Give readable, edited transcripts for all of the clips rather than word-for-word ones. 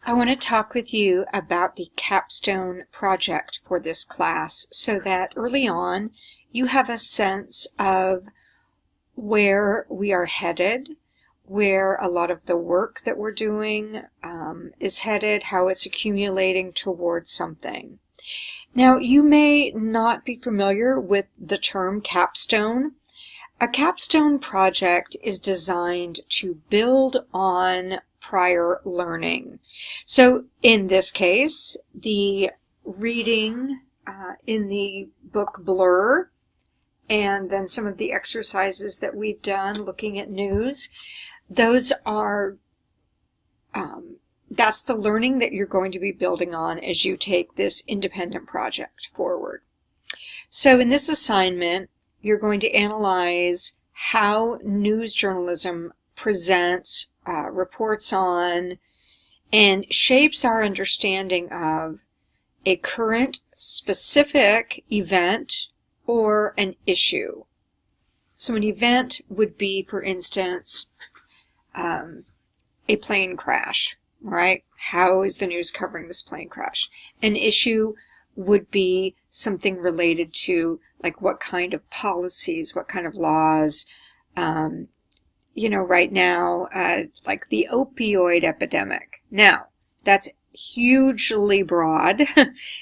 I want to talk with you about the Capstone project for this class so that early on you have a sense of where we are headed, where a lot of the work that we're doing is headed, how it's accumulating towards something. Now, you may not be familiar with the term capstone. A capstone project is designed to build on prior learning. So in this case, the reading in the book Blur, and then some of the exercises that we've done looking at news, those are that's the learning that you're going to be building on as you take this independent project forward. So in this assignment, you're going to analyze how news journalism presents, reports on, and shapes our understanding of a current specific event or an issue. So an event would be, for instance, a plane crash, right? How is the news covering this plane crash? An issue would be something related to, like, what kind of policies, what kind of laws, right now, like the opioid epidemic. Now, that's hugely broad,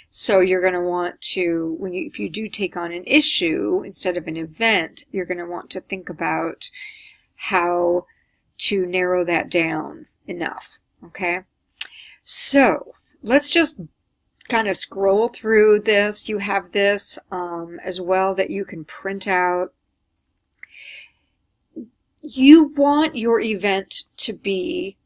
so you're going to want to, if you do take on an issue instead of an event, you're going to want to think about how to narrow that down enough, okay? So, let's just kind of scroll through this. You have this as well that you can print out. You want your event to be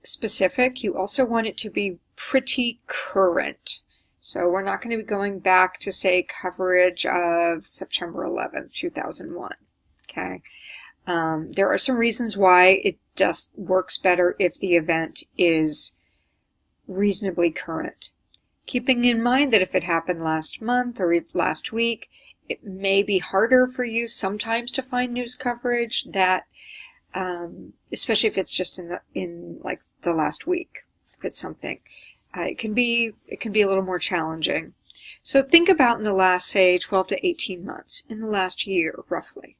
specific. You also want it to be pretty current. So we're not going to be going back to, say, coverage of September 11th, 2001. Okay. There are some reasons why it just works better if the event is reasonably current. Keeping in mind that if it happened last month or last week, it may be harder for you sometimes to find news coverage that, especially if it's just in like the last week. If it's something, it can be a little more challenging. So think about in the last, say, 12 to 18 months, in the last year, roughly.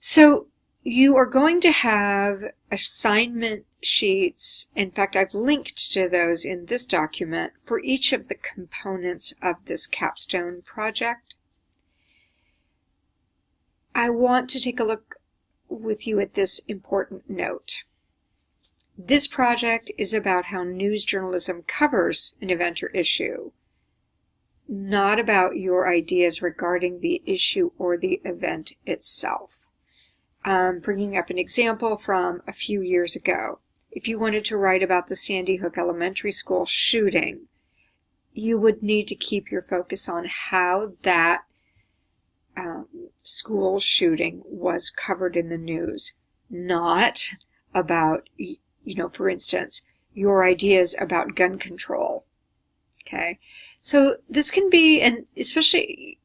So you are going to have assignment sheets. In fact, I've linked to those in this document for each of the components of this capstone project. I want to take a look with you at this important note. This project is about how news journalism covers an event or issue, not about your ideas regarding the issue or the event itself. I'm bringing up an example from a few years ago. If you wanted to write about the Sandy Hook Elementary School shooting, you would need to keep your focus on how that school shooting was covered in the news, not about, for instance, your ideas about gun control. Okay, so this can be, and especially,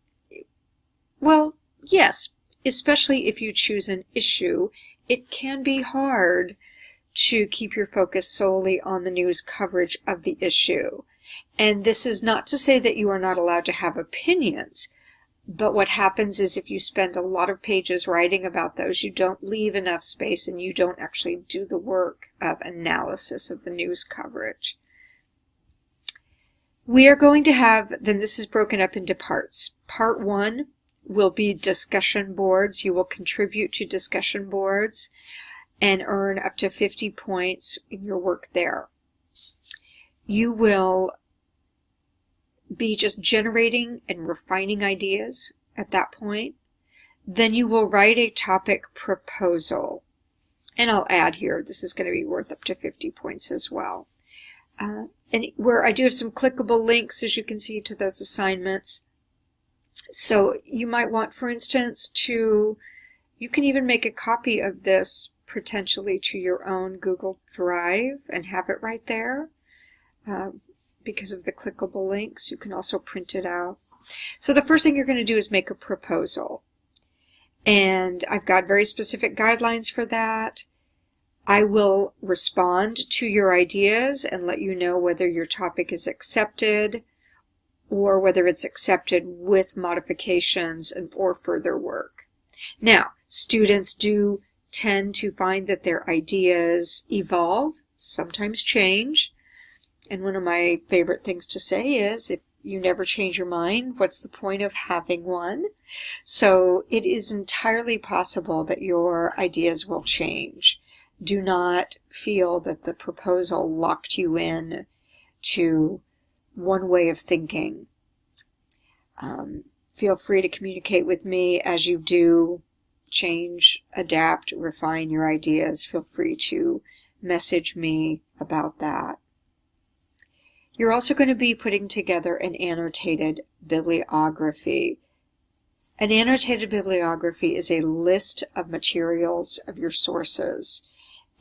well, yes, especially if you choose an issue, it can be hard to keep your focus solely on the news coverage of the issue. And this is not to say that you are not allowed to have opinions, but what happens is if you spend a lot of pages writing about those, you don't leave enough space and you don't actually do the work of analysis of the news coverage. We are going to have, then this is broken up into parts. Part 1 will be discussion boards. You will contribute to discussion boards and earn up to 50 points in your work there. You will be just generating and refining ideas at that point. Then you will write a topic proposal. And I'll add here, this is going to be worth up to 50 points as well. And where I do have some clickable links, as you can see, to those assignments. So you might want, for instance, you can even make a copy of this potentially to your own Google Drive and have it right there. Because of the clickable links, you can also print it out. So the first thing you're going to do is make a proposal. And I've got very specific guidelines for that. I will respond to your ideas and let you know whether your topic is accepted or whether it's accepted with modifications or further work. Now, students do tend to find that their ideas evolve, sometimes change, and one of my favorite things to say is, if you never change your mind, what's the point of having one? So it is entirely possible that your ideas will change. Do not feel that the proposal locked you in to one way of thinking. Feel free to communicate with me as you do change, adapt, refine your ideas. Feel free to message me about that. You're also going to be putting together an annotated bibliography. An annotated bibliography is a list of materials of your sources,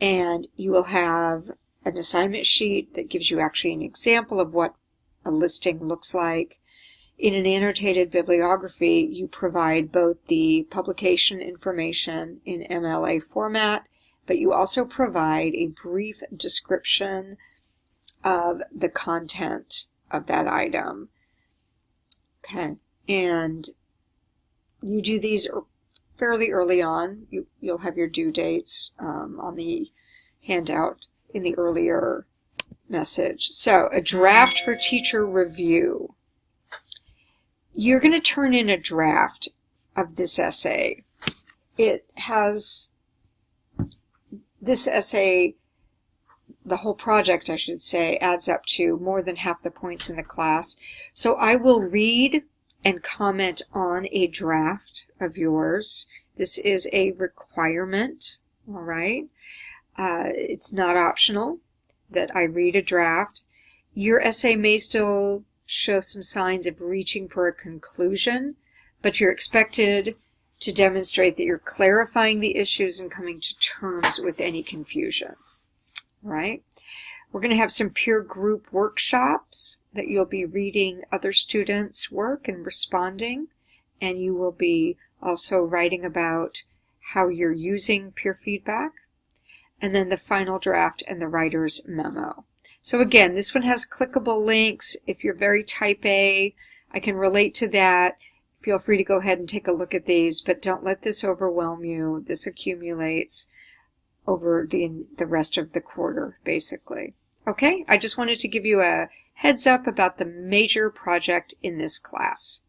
and you will have an assignment sheet that gives you actually an example of what a listing looks like. In an annotated bibliography, you provide both the publication information in MLA format, but you also provide a brief description of the content of that item. Okay, and you do these fairly early on. You'll have your due dates on the handout in the earlier message. So, a draft for teacher review. You're going to turn in a draft of this essay. This essay, the whole project, I should say, adds up to more than half the points in the class. So I will read and comment on a draft of yours. This is a requirement, all right? It's not optional that I read a draft. Your essay may still show some signs of reaching for a conclusion, but you're expected to demonstrate that you're clarifying the issues and coming to terms with any confusion. All right? We're going to have some peer group workshops that you'll be reading other students' work and responding, and you will be also writing about how you're using peer feedback, and then the final draft and the writer's memo. So again, this one has clickable links. If you're very type A, I can relate to that. Feel free to go ahead and take a look at these, but don't let this overwhelm you. This accumulates over the rest of the quarter, basically. Okay, I just wanted to give you a heads up about the major project in this class.